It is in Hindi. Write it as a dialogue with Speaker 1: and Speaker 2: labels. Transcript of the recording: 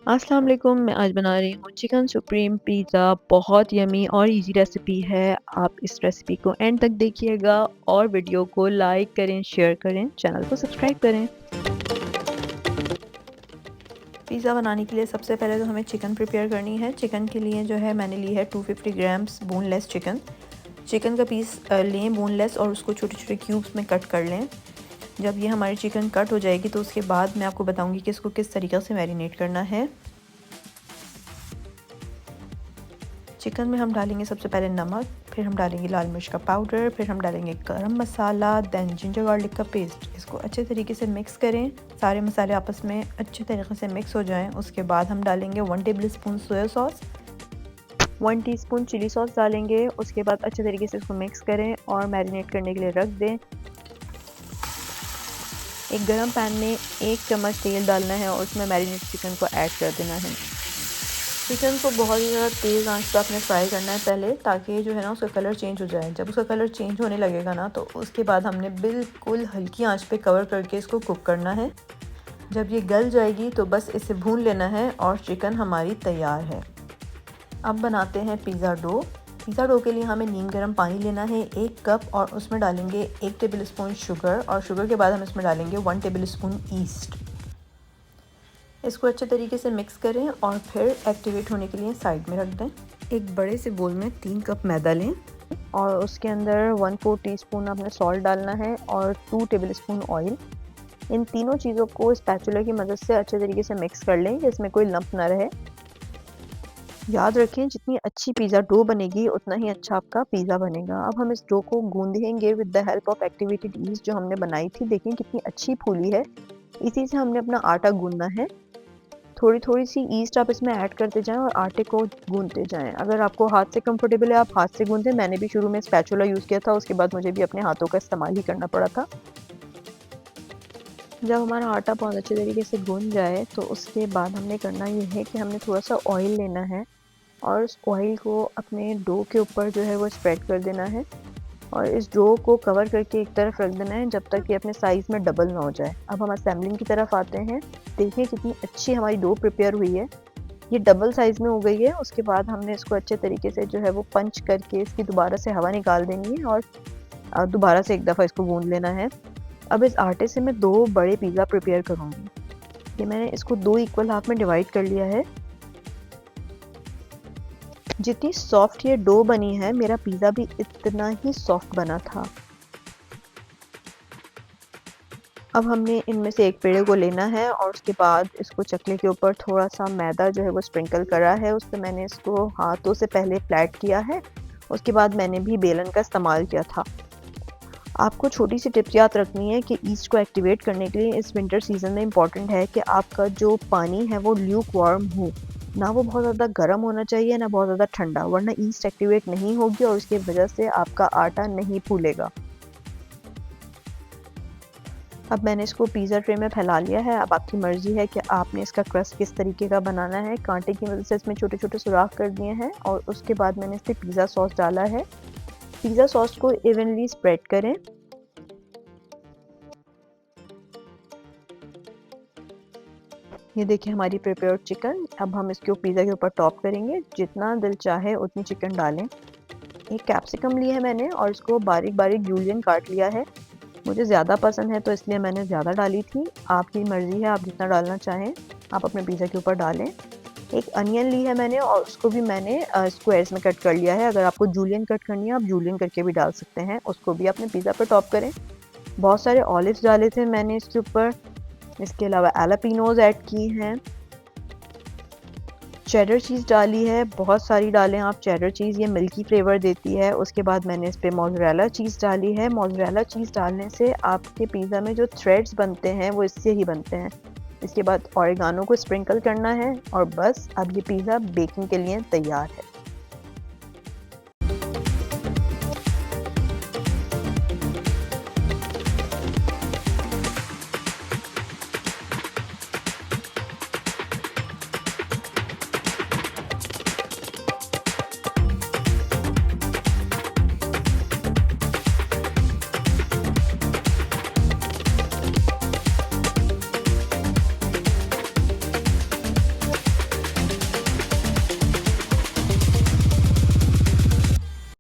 Speaker 1: अस्सलाम वालेकुम। मैं आज बना रही हूँ चिकन सुप्रीम पिज़्ज़ा। बहुत यमी और इजी रेसिपी है। आप इस रेसिपी को एंड तक देखिएगा और वीडियो को लाइक करें, शेयर करें, चैनल को सब्सक्राइब करें।
Speaker 2: पिज़्ज़ा बनाने के लिए सबसे पहले तो हमें चिकन प्रिपेयर करनी है। चिकन के लिए जो है मैंने ली है 250 ग्राम्स बोनलेस चिकन। चिकन का पीस लें बोनलेस और उसको छोटे छोटे क्यूब्स में कट कर लें। जब ये हमारी चिकन कट हो जाएगी तो उसके बाद मैं आपको बताऊंगी कि इसको किस तरीके से मैरिनेट करना है। चिकन में हम डालेंगे सबसे पहले नमक, फिर हम डालेंगे लाल मिर्च का पाउडर, फिर हम डालेंगे गरम मसाला, देन जिंजर गार्लिक का पेस्ट। इसको अच्छे तरीके से मिक्स करें। सारे मसाले आपस में अच्छे तरीके से मिक्स हो जाएं। उसके बाद हम डालेंगे 1 tablespoon soya sauce,
Speaker 1: 1 teaspoon chili sauce डालेंगे। उसके बाद अच्छे तरीके से इसको मिक्स करें और मैरिनेट करने के लिए रख दें। एक गरम पैन में 1 चम्मच तेल डालना है और उसमें मैरिनेट चिकन को ऐड कर देना है। चिकन को बहुत ही ज़्यादा तेज़ आंच पर आपने फ्राई करना है पहले, ताकि जो है ना उसका कलर चेंज हो जाए। जब उसका कलर चेंज होने लगेगा ना तो उसके बाद हमने बिल्कुल हल्की आंच पे कवर करके इसको कुक करना है। जब ये गल जाएगी तो बस इसे भून लेना है और चिकन हमारी तैयार है। अब बनाते हैं पिज़्ज़ा डो। पिज़्ज़ा डो के लिए हमें नीम गर्म पानी लेना है 1 कप, और उसमें डालेंगे 1 टेबल स्पून शुगर, और शुगर के बाद हम इसमें डालेंगे 1 टेबल स्पून ईस्ट। इसको अच्छे तरीके से मिक्स करें और फिर एक्टिवेट होने के लिए साइड में रख दें। एक बड़े से बोल में 3 कप मैदा लें और उसके अंदर 1/4 टीस्पून आपने सॉल्ट डालना है और 2 टेबल स्पून ऑयल। इन तीनों चीज़ों को स्पैचुला की मदद से अच्छे तरीके से मिक्स कर लें कि इसमें कोई लंप ना रहे। याद रखें, जितनी अच्छी पिज़्ज़ा डो बनेगी उतना ही अच्छा आपका पिज़्ज़ा बनेगा। अब हम इस डो को गूंदेंगे with the help of activated yeast जो हमने बनाई थी। देखें कितनी अच्छी फूली है। इसी से हमने अपना आटा गूंदना है। थोड़ी-थोड़ी सी ईस्ट आप इसमें ऐड करते जाएँ और आटे को गूंदते जाएँ। अगर आपको हाथ से कंफर्टेबल है आप हाथ से गूंदें। मैंने भी शुरू में स्पैचुला यूज़ किया था, उसके बाद मुझे भी अपने हाथों का इस्तेमाल ही करना पड़ा था। जब हमारा आटा बहुत अच्छे तरीके से गूंद जाए तो उसके बाद हमने करना ये है कि हमने थोड़ा-सा ऑयल लेना है और उस ऑयल को अपने डो के ऊपर जो है वो स्प्रेड कर देना है और इस डो को कवर करके एक तरफ रख देना है जब तक कि अपने साइज़ में डबल ना हो जाए। अब हम असेंबलिंग की तरफ आते हैं। देखिए कितनी अच्छी हमारी डो प्रिपेयर हुई है। ये डबल साइज़ में हो गई है। उसके बाद हमने इसको अच्छे तरीके से जो है वो पंच करके इसकी दोबारा से हवा निकाल देनी है और दोबारा से एक दफ़ा इसको गूँध लेना है। अब इस आटे से मैं 2 बड़े पिज़्ज़ा प्रिपेयर करूँगी। ये मैंने इसको 2 इक्वल हाफ में डिवाइड कर लिया है। जितनी सॉफ्ट ये डो बनी है, मेरा पिज़्ज़ा भी इतना ही सॉफ्ट बना था। अब हमने इनमें से एक पेड़े को लेना है और उसके बाद इसको चकले के ऊपर थोड़ा-सा मैदा जो है वो स्प्रिंकल करा है। उससे मैंने इसको हाथों से पहले फ्लैट किया है। उसके बाद मैंने भी बेलन का इस्तेमाल किया था। आपको छोटी सी टिप्स याद रखनी है कि ईस्ट को एक्टिवेट करने के लिए इस विंटर सीज़न में इम्पॉर्टेंट है कि आपका जो पानी है वो ल्यूक वार्म हो। ना वो बहुत ज़्यादा गर्म होना चाहिए, ना बहुत ज़्यादा ठंडा, वरना ईस्ट एक्टिवेट नहीं होगी और उसकी वजह से आपका आटा नहीं फूलेगा। अब मैंने इसको पिज़्ज़ा ट्रे में फैला लिया है। अब आपकी मर्ज़ी है कि आपने इसका क्रस्ट किस तरीके का बनाना है। कांटे की मदद से इसमें छोटे-छोटे सुराख कर दिए हैं और उसके बाद मैंने इस पे पिज़्ज़ा सॉस डाला है। पिज़्ज़ा सॉस को इवनली स्प्रेड करें। ये देखिए हमारी प्रिपेयर्ड चिकन। अब हम इसको पिज़्ज़ा के ऊपर टॉप करेंगे। जितना दिल चाहे उतनी चिकन डालें। एक कैप्सिकम ली है मैंने और इसको बारीक-बारीक जूलियन काट लिया है। मुझे ज़्यादा पसंद है तो इसलिए मैंने ज़्यादा डाली थी। आपकी मर्ज़ी है, आप जितना डालना चाहें आप अपने पिज़्ज़ा के ऊपर डालें। एक अनियन ली है मैंने और उसको भी मैंने स्क्वायर्स में कट कर लिया है। अगर आपको जूलियन कट करनी है आप जूलियन करके भी डाल सकते हैं। उसको भी अपने पिज़्ज़ा पर टॉप करें। बहुत सारे ऑलिव्स डाले थे मैंने इसके ऊपर। इसके अलावा एलापिनोज़ ऐड किए हैं। चेडर चीज़ डाली है, बहुत सारी डालें आप चेडर चीज़, ये मिल्की फ्लेवर देती है। उसके बाद मैंने इस पे मोज़रेला चीज़ डाली है। मोज़रेला चीज़ डालने से आपके पिज़्ज़ा में जो थ्रेड्स बनते हैं वो इससे ही बनते हैं। इसके बाद ओरिगानो को स्प्रिंकल करना है और बस अब ये पिज़्ज़ा बेकिंग के लिए तैयार है।